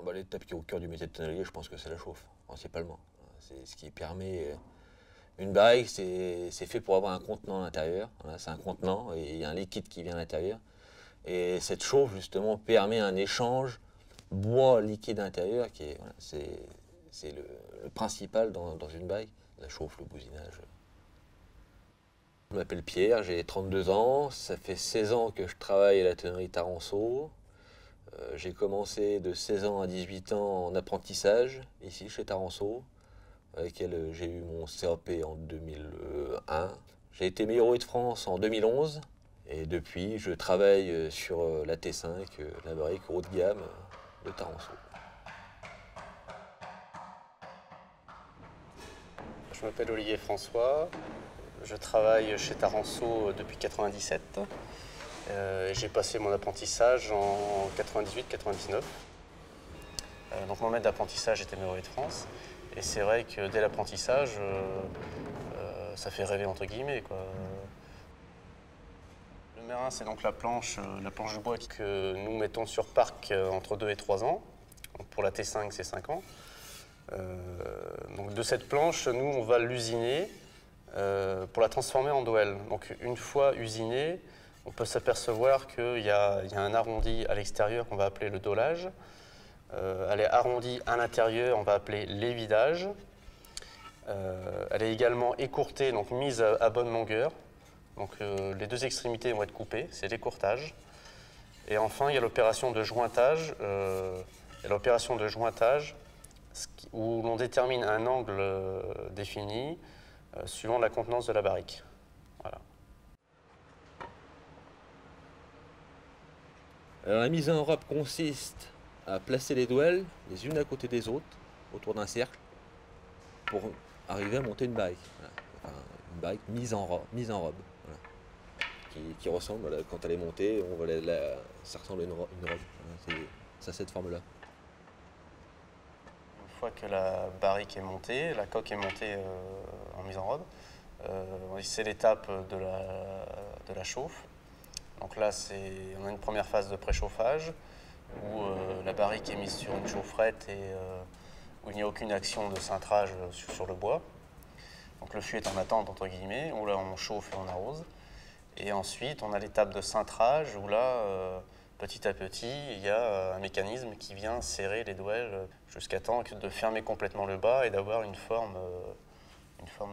Bah, l'étape qui est au cœur du métier de tonnelier, je pense que c'est la chauffe, principalement. C'est ce qui permet... Une barrique, c'est fait pour avoir un contenant à l'intérieur. Voilà, c'est un contenant et il y a un liquide qui vient à l'intérieur. Et cette chauffe, justement, permet un échange bois-liquide intérieur qui est... Voilà, c'est le principal dans une barrique. La chauffe, le bousinage. Je m'appelle Pierre, j'ai 32 ans. Ça fait 16 ans que je travaille à la tonnerie Taranceau. J'ai commencé de 16 ans à 18 ans en apprentissage, ici, chez Taranceau, avec lequel j'ai eu mon CAP en 2001. J'ai été meilleur de France en 2011, et depuis, je travaille sur la T5, la barrique haut de gamme de Taranceau. Je m'appelle Olivier François, je travaille chez Taranceau depuis 1997. J'ai passé mon apprentissage en 98-99. Donc mon maître d'apprentissage était meilleur de France. Et c'est vrai que dès l'apprentissage, ça fait rêver entre guillemets, quoi. Le mérin, c'est donc la planche de bois que nous mettons sur parc entre 2 et 3 ans. Donc pour la T5, c'est 5 ans. Donc de cette planche, nous, on va l'usiner pour la transformer en douelle. Donc une fois usinée, on peut s'apercevoir qu'il y a un arrondi à l'extérieur qu'on va appeler le dôlage. Elle est arrondie à l'intérieur, on va appeler l'évidage. Elle est également écourtée, donc mise à bonne longueur. Donc les deux extrémités vont être coupées, c'est l'écourtage. Et enfin, il y a l'opération de jointage. Où l'on détermine un angle défini suivant la contenance de la barrique. Voilà. Alors, la mise en robe consiste à placer les douelles les unes à côté des autres, autour d'un cercle, pour arriver à monter une barrique. Voilà. Enfin, une barrique mise en robe. Voilà. Qui ressemble, voilà, quand elle est montée, ça ressemble à une robe. Voilà, c'est cette forme-là. Une fois que la barrique est montée, la coque est montée en mise en robe, c'est l'étape de la chauffe. Donc là, on a une première phase de préchauffage où la barrique est mise sur une chaufferette et où il n'y a aucune action de cintrage sur le bois. Donc le fût est en attente, entre guillemets, où là on chauffe et on arrose. Et ensuite, on a l'étape de cintrage où là, petit à petit, il y a un mécanisme qui vient serrer les douelles jusqu'à temps de fermer complètement le bas et d'avoir une forme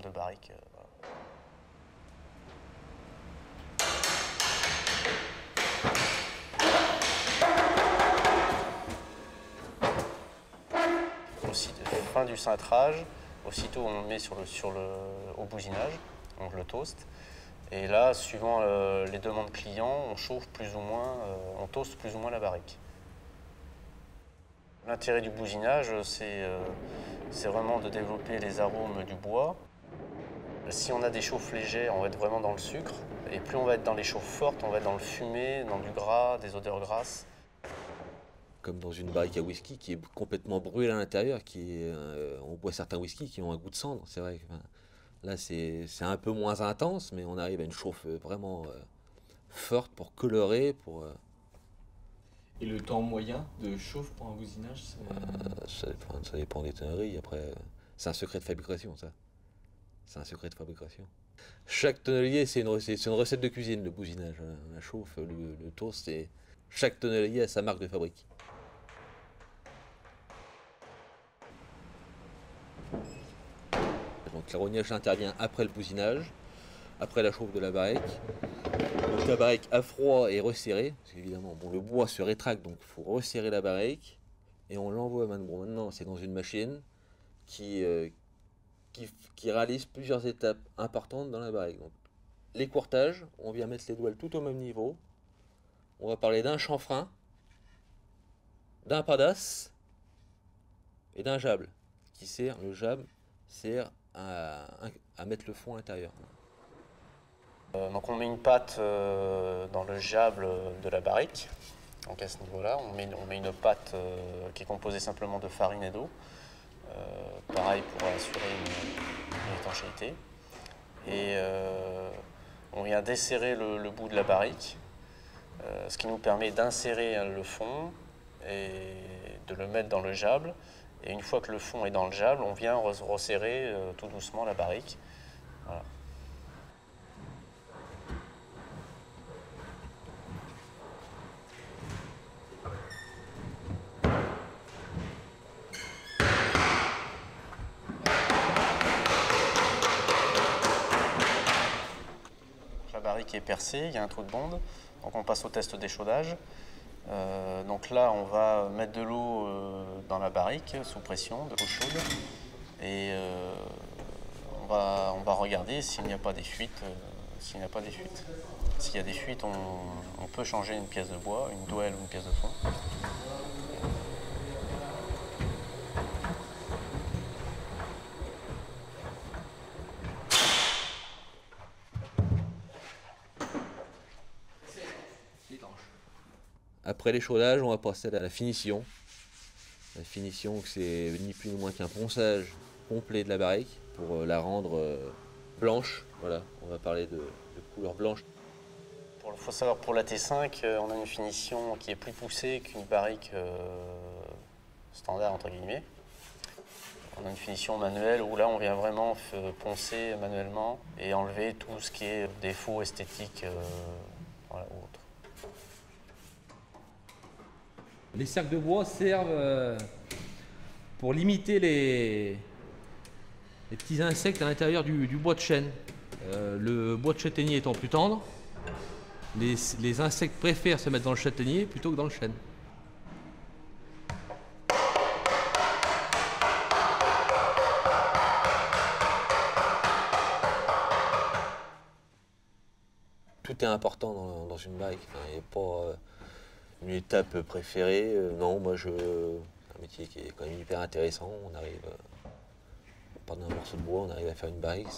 de barrique. Aussi, fin du cintrage, aussitôt on met au bousinage, donc le toast. Et là, suivant les demandes clients, on chauffe plus ou moins, on toaste plus ou moins la barrique. L'intérêt du bousinage, c'est vraiment de développer les arômes du bois. Si on a des chauffes légères, on va être vraiment dans le sucre. Et plus on va être dans les chauffes fortes, on va être dans le fumé, dans du gras, des odeurs grasses. Comme dans une barrique à whisky qui est complètement brûlée à l'intérieur, on boit certains whiskies qui ont un goût de cendre, c'est vrai. Enfin, là, c'est un peu moins intense, mais on arrive à une chauffe vraiment forte pour colorer, Et le temps moyen de chauffe pour un bousinage, ça dépend des tonneries. Après, c'est un secret de fabrication, ça. C'est un secret de fabrication. Chaque tonnelier, c'est une recette de cuisine, le bousinage. La chauffe, le toast, chaque tonnelier a sa marque de fabrique. Donc l'arognage intervient après le bousinage, après la chauffe de la barrique. Donc la barrique à froid est resserrée, parce qu'évidemment le bois se rétracte, donc il faut resserrer la barrique, et on l'envoie maintenant c'est dans une machine qui réalise plusieurs étapes importantes dans la barrique. Donc, l'écourtage, on vient mettre les douelles tout au même niveau. On va parler d'un chanfrein, d'un padasse et d'un jable. Le jable sert à mettre le fond à l'intérieur. Donc on met une pâte dans le jable de la barrique. Donc à ce niveau-là, on met une pâte qui est composée simplement de farine et d'eau. Pareil pour assurer une étanchéité. Et on vient desserrer le bout de la barrique, ce qui nous permet d'insérer le fond et de le mettre dans le jable. Et une fois que le fond est dans le jable, on vient resserrer tout doucement la barrique. Voilà. La barrique est percée, il y a un trou de bonde, donc on passe au test d'échaudage. Donc là, on va mettre de l'eau dans la barrique sous pression, de l'eau chaude, et on va regarder s'il n'y a pas des fuites. S'il n'y a pas des fuites. S'il y a des fuites, on peut changer une pièce de bois, une douelle ou une pièce de fond. Après l'échaudage, on va passer à la finition. La finition, c'est ni plus ni moins qu'un ponçage complet de la barrique pour la rendre blanche. Voilà, on va parler de couleur blanche. Il faut savoir, pour la T5, on a une finition qui est plus poussée qu'une barrique standard, entre guillemets. On a une finition manuelle où là, on vient vraiment poncer manuellement et enlever tout ce qui est défaut esthétique voilà, ou autre. Les cercles de bois servent pour limiter les petits insectes à l'intérieur du bois de chêne. Le bois de châtaignier étant plus tendre, les insectes préfèrent se mettre dans le châtaignier plutôt que dans le chêne. Tout est important dans une barrique. Enfin, il n'y a pas une étape préférée. Non, moi, c'est un métier qui est quand même hyper intéressant. On arrive, par un morceau de bois, on arrive à faire une barrique.